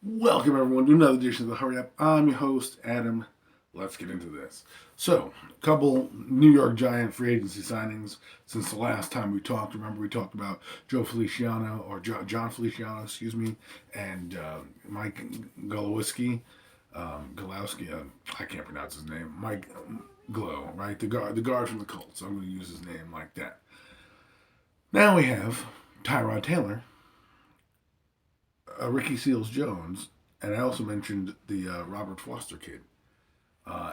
Welcome everyone to another edition of the Hurry Up. I'm your host, Adam. Let's get into this. So, a couple New York Giant free agency signings since the last time we talked. Remember, we talked about Joe Feliciano, or John Feliciano, excuse me, and Mike Golowski. I can't pronounce his name. Mike Glow, right? The guard from the Colts. I'm going to use his name like that. Now we have Tyrod Taylor, Ricky Seals Jones, and I also mentioned the Robert Foster kid,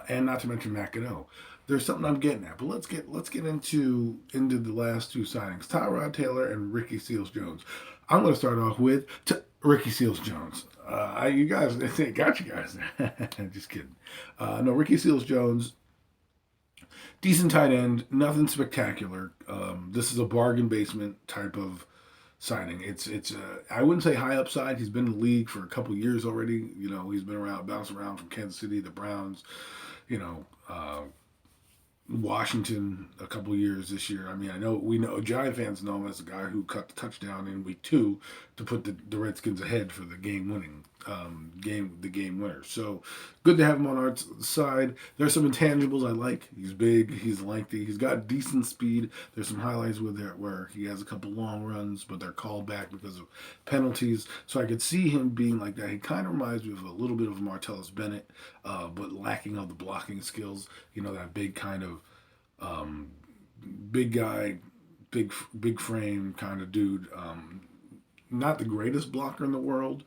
and not to mention Matt Gano. There's something I'm getting at, but let's get into the last two signings: Tyrod Taylor and Ricky Seals Jones. I'm going to start off with Ricky Seals Jones. You guys, got you guys. Just kidding. No, Ricky Seals Jones, decent tight end, nothing spectacular. This is a bargain basement type of signing. It's I wouldn't say high upside. He's been in the league for a couple years already. You know, he's been around, bounced around from Kansas City, the Browns, you know, Washington a couple years this year. I mean, we know Giant fans know him as the guy who cut the touchdown in week 2 to put the Redskins ahead for the game winner. So good to have him on our side. There's some intangibles I like. He's big, he's lengthy, he's got decent speed. There's some highlights with it where he has a couple long runs, but they're called back because of penalties. So I could see him being like that. He kind of reminds me of a little bit of Martellus Bennett, but lacking of the blocking skills. You know, that big kind of um, big guy, big frame kind of dude. Not the greatest blocker in the world,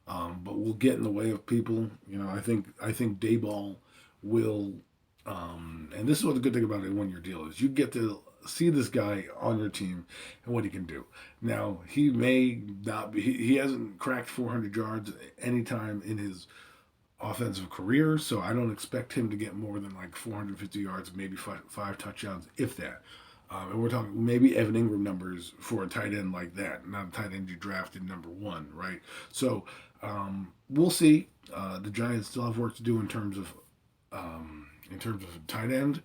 but will get in the way of people. You know, I think Dayball will, and this is what the good thing about a 1 year deal is: you get to see this guy on your team and what he can do. Now he may not be, he hasn't cracked 400 yards anytime in his offensive career, so I don't expect him to get more than like 450 yards, maybe five touchdowns, if that. And we're talking maybe Evan Ingram numbers for a tight end like that, not a tight end you drafted number 1, right? So we'll see. The Giants still have work to do in terms of tight end.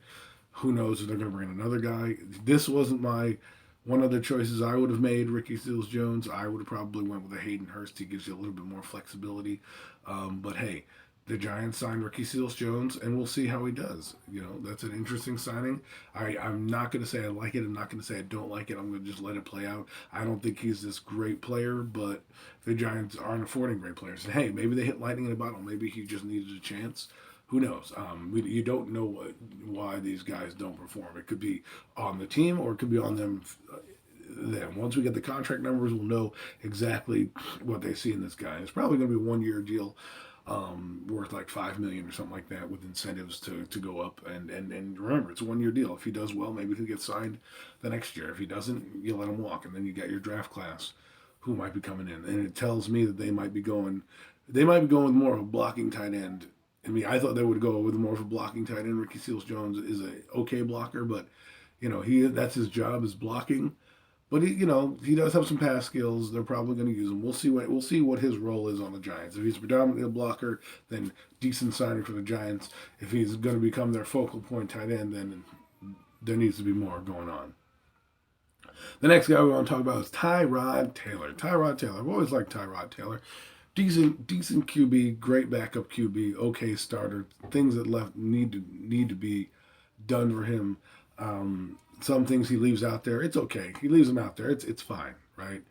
Who knows if they're going to bring in another guy? This wasn't my one of the choices I would have made. Ricky Seals Jones. I would have probably went with a Hayden Hurst. He gives you a little bit more flexibility. But hey, the Giants signed Ricky Seals Jones, and we'll see how he does. You know, that's an interesting signing. I'm not going to say I like it. I'm not going to say I don't like it. I'm going to just let it play out. I don't think he's this great player, but the Giants aren't affording great players. And hey, maybe they hit lightning in a bottle. Maybe he just needed a chance. Who knows? You don't know why these guys don't perform. It could be on the team, or it could be on them. Then once we get the contract numbers, we'll know exactly what they see in this guy. It's probably going to be a 1 year deal, worth like $5 million or something like that, with incentives to go up. And remember, it's a 1 year deal. If he does well, maybe he'll get signed the next year. If he doesn't, you let him walk, and then you got your draft class who might be coming in. And it tells me that they might be going with more of a blocking tight end. I mean, I thought they would go with more of a blocking tight end. Ricky Seals Jones is a okay blocker, but you know that's his job, is blocking. But he does have some pass skills. They're probably going to use him. We'll see what his role is on the Giants. If he's predominantly a blocker, then decent signing for the Giants. If he's going to become their focal point tight end, then there needs to be more going on. The next guy we want to talk about is Tyrod Taylor. Tyrod Taylor. I've always liked Tyrod Taylor. Decent QB, great backup QB, okay starter. Things that left need to be done for him. Some things he leaves out there. It's okay. He leaves them out there. It's fine, right?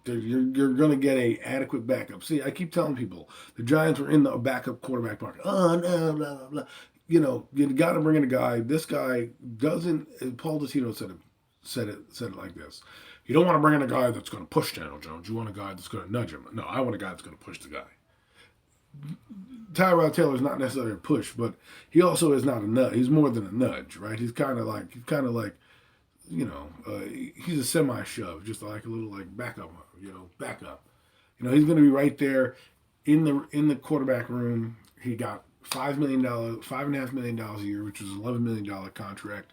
You're going to get a adequate backup. See, I keep telling people the Giants were in the backup quarterback market. Oh no, blah blah blah. You got to bring in a guy. This guy doesn't. Paul Dottino said it like this. You don't want to bring in a guy that's going to push Daniel Jones. You want a guy that's going to nudge him. No, I want a guy that's going to push the guy. Tyrod Taylor is not necessarily a push, but he also is not a nudge. He's more than a nudge, right? He's kind of like he's a semi shove, just like a little like backup, backup. He's going to be right there in the quarterback room. He got $5 million, $5.5 million a year, which is an $11 million contract.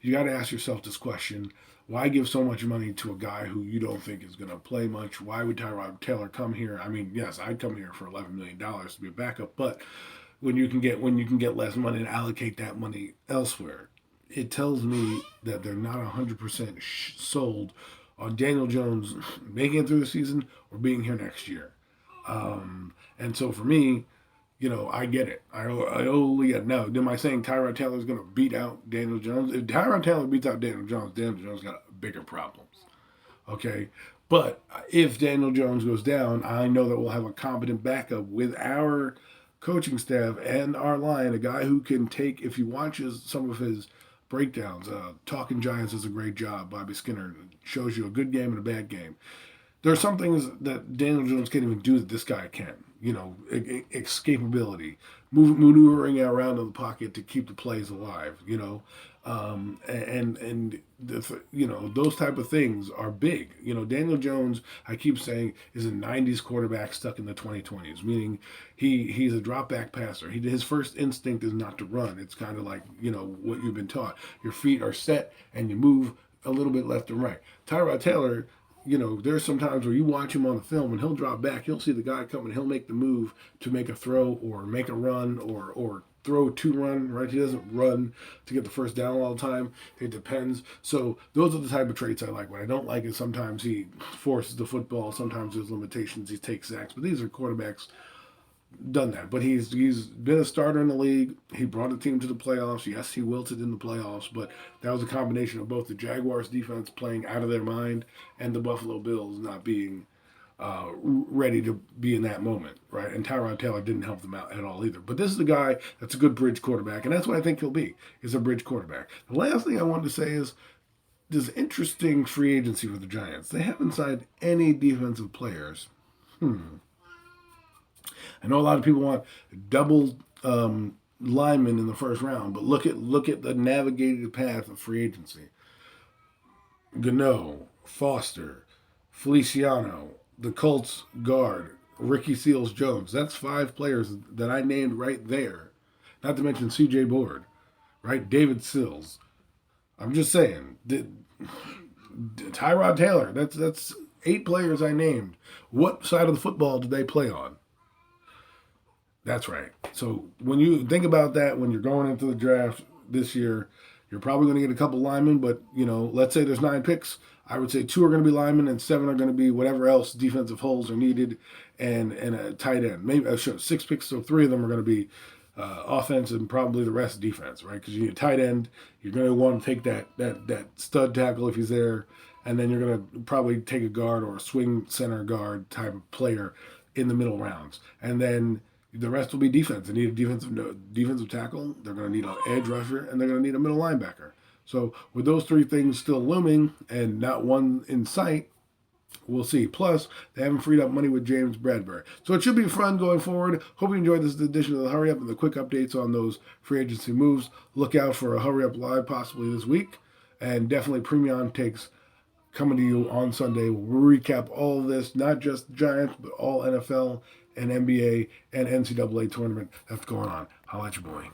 You got to ask yourself this question: why give so much money to a guy who you don't think is going to play much? Why would Tyrod Taylor come here? I mean, yes, I'd come here for $11 million to be a backup, but when you can get less money and allocate that money elsewhere, it tells me that they're not 100% sold on Daniel Jones making it through the season or being here next year. And so for me, I get it. I only get no. Am I saying Tyrod Taylor is going to beat out Daniel Jones? If Tyrod Taylor beats out Daniel Jones got bigger problems. Okay. But if Daniel Jones goes down, I know that we'll have a competent backup with our coaching staff and our line, a guy who can take, if he watches some of his breakdowns, Talking Giants does a great job. Bobby Skinner shows you a good game and a bad game. There are some things that Daniel Jones can't even do that this guy can. Escapability, maneuvering around in the pocket to keep the plays alive. Those type of things are big. Daniel Jones, I keep saying, is a '90s quarterback stuck in the 2020s, meaning he's a drop back passer. His first instinct is not to run. It's kind of like what you've been taught. Your feet are set and you move a little bit left and right. Tyrod Taylor, there's some times where you watch him on the film and he'll drop back. You'll see the guy coming. He'll make the move to make a throw or make a run or throw to run, right? He doesn't run to get the first down all the time. It depends. So those are the type of traits I like. What I don't like is sometimes he forces the football. Sometimes there's limitations. He takes sacks. But these are quarterbacks done that. But he's been a starter in the league. He brought the team to the playoffs. Yes, he wilted in the playoffs, but that was a combination of both the Jaguars defense playing out of their mind and the Buffalo Bills not being ready to be in that moment, right? And Tyrod Taylor didn't help them out at all either. But this is a guy that's a good bridge quarterback, and that's what I think he'll be, is a bridge quarterback. The last thing I wanted to say is this interesting free agency for the Giants. They haven't signed any defensive players. I know a lot of people want double linemen in the first round, but look at the navigated path of free agency. Gano, Foster, Feliciano, the Colts guard, Ricky Seals-Jones. That's 5 players that I named right there. Not to mention C.J. Board, right? David Sills. I'm just saying. Tyrod Taylor. That's 8 players I named. What side of the football did they play on? That's right. So when you think about that, when you're going into the draft this year, you're probably going to get a couple linemen, but let's say there's 9 picks. I would say 2 are going to be linemen and 7 are going to be whatever else defensive holes are needed, and a tight end. Maybe 6 picks, so 3 of them are going to be offense and probably the rest defense, right? Because you need a tight end, you're going to want to take that stud tackle if he's there, and then you're going to probably take a guard or a swing center guard type of player in the middle rounds, and then the rest will be defense. They need a defensive tackle. They're going to need an edge rusher, and they're going to need a middle linebacker. So with those 3 things still looming and not one in sight, we'll see. Plus, they haven't freed up money with James Bradbury. So it should be fun going forward. Hope you enjoyed this edition of the Hurry Up and the quick updates on those free agency moves. Look out for a Hurry Up Live possibly this week. And definitely Premium Takes coming to you on Sunday. We'll recap all of this, not just Giants, but all NFL and NBA and NCAA tournament that's going on. Holla at your boy.